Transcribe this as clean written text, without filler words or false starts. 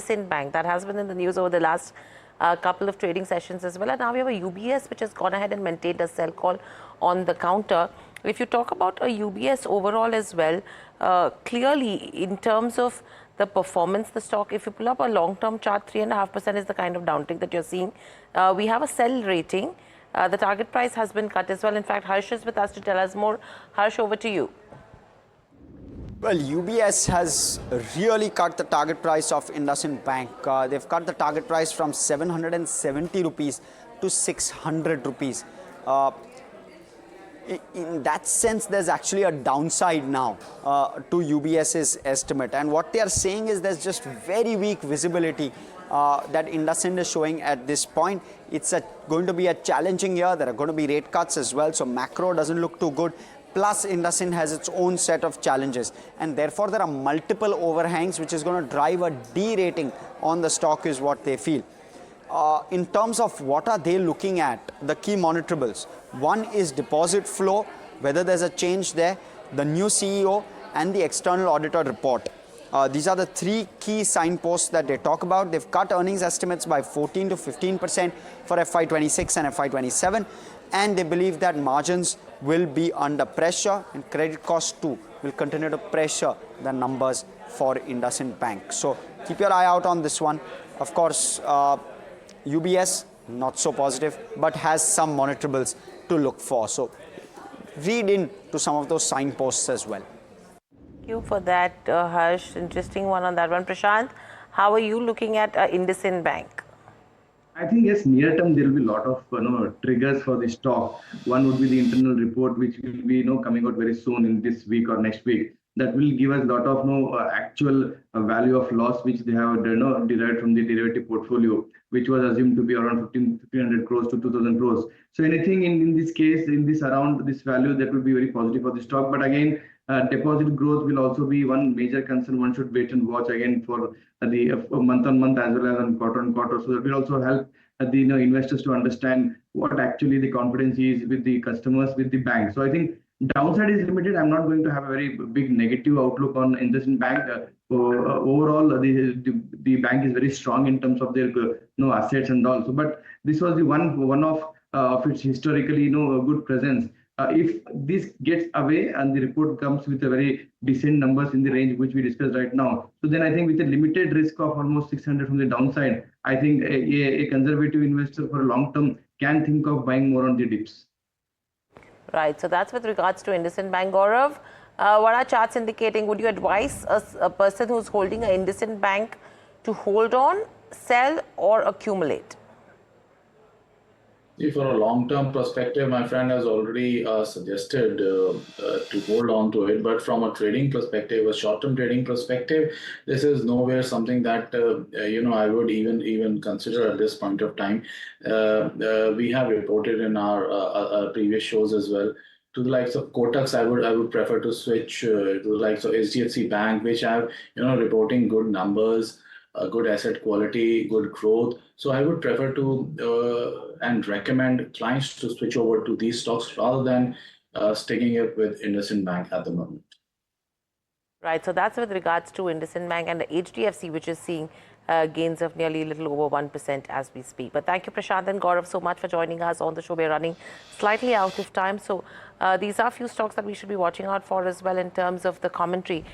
IndusInd Bank, that has been in the news over the last couple of trading sessions as well. And now we have a UBS which has gone ahead and maintained a sell call on the counter. If you talk about a UBS overall as well, clearly in terms of the performance, the stock, if you pull up a long-term chart, 3.5% is the kind of downtick that you're seeing. We have a sell rating. The target price has been cut as well. In fact, Harsh is with us to tell us more. Harsh, over to you. Well, UBS has really cut the target price of IndusInd Bank. They've cut the target price from 770 rupees to 600 rupees. In that sense, there's actually a downside now to UBS's estimate. And what they are saying is there's just very weak visibility that IndusInd is showing at this point. It's going to be a challenging year. There are going to be rate cuts as well. So macro doesn't look too good. Plus, IndusInd has its own set of challenges. And therefore, there are multiple overhangs, which is going to drive a de-rating on the stock is what they feel. In terms of what are they looking at, the key monitorables. One is deposit flow, whether there's a change there, the new CEO, and the external auditor report. These are the three key signposts that they talk about. They've cut earnings estimates by 14 to 15% for FY26 and FY27. And they believe that margins will be under pressure and credit costs too will continue to pressure the numbers for IndusInd Bank. So keep your eye out on this one. Of course, UBS, not so positive, but has some monitorables to look for. So read into some of those signposts as well. Thank you for that, Harsh. Interesting one on that one. Prashant, how are you looking at IndusInd Bank? I think yes, near term there will be a lot of triggers for the stock. One would be the internal report, which will be coming out very soon in this week or next week. That will give us a lot of actual value of loss which they have derived from the derivative portfolio, which was assumed to be around 1,500 crores to 2,000 crores. So anything in this case, in this around this value, that will be very positive for the stock. But again, deposit growth will also be one major concern. One should wait and watch again for the month on month as well as on quarter. So that will also help the investors to understand what actually the confidence is with the customers, with the bank. So I think downside is limited. I'm not going to have a very big negative outlook on IndusInd Bank. Overall, the bank is very strong in terms of their assets and all. So, but this was the one of its historically good presence. If this gets away and the report comes with a very decent numbers in the range which we discussed right now, so then I think with a limited risk of almost 600 from the downside, I think a conservative investor for a long term can think of buying more on the dips. Right. So that's with regards to IndusInd Bank. Gaurav, what are charts indicating? Would you advise a person who's holding an IndusInd Bank to hold on, sell, or accumulate? See, for a long-term perspective, my friend has already suggested to hold on to it. But from a trading perspective, a short-term trading perspective, this is nowhere something that I would even consider at this point of time. We have reported in our previous shows as well. To the likes of Kotak's, I would prefer to switch to the likes of HDFC Bank, which have reporting good numbers. Good asset quality, good growth. So I would prefer to and recommend clients to switch over to these stocks rather than sticking it with IndusInd Bank at the moment. Right. So that's with regards to IndusInd Bank and the HDFC, which is seeing gains of nearly a little over 1% as we speak. But thank you, Prashant and Gaurav, so much for joining us on the show. We're running slightly out of time. So these are a few stocks that we should be watching out for as well in terms of the commentary.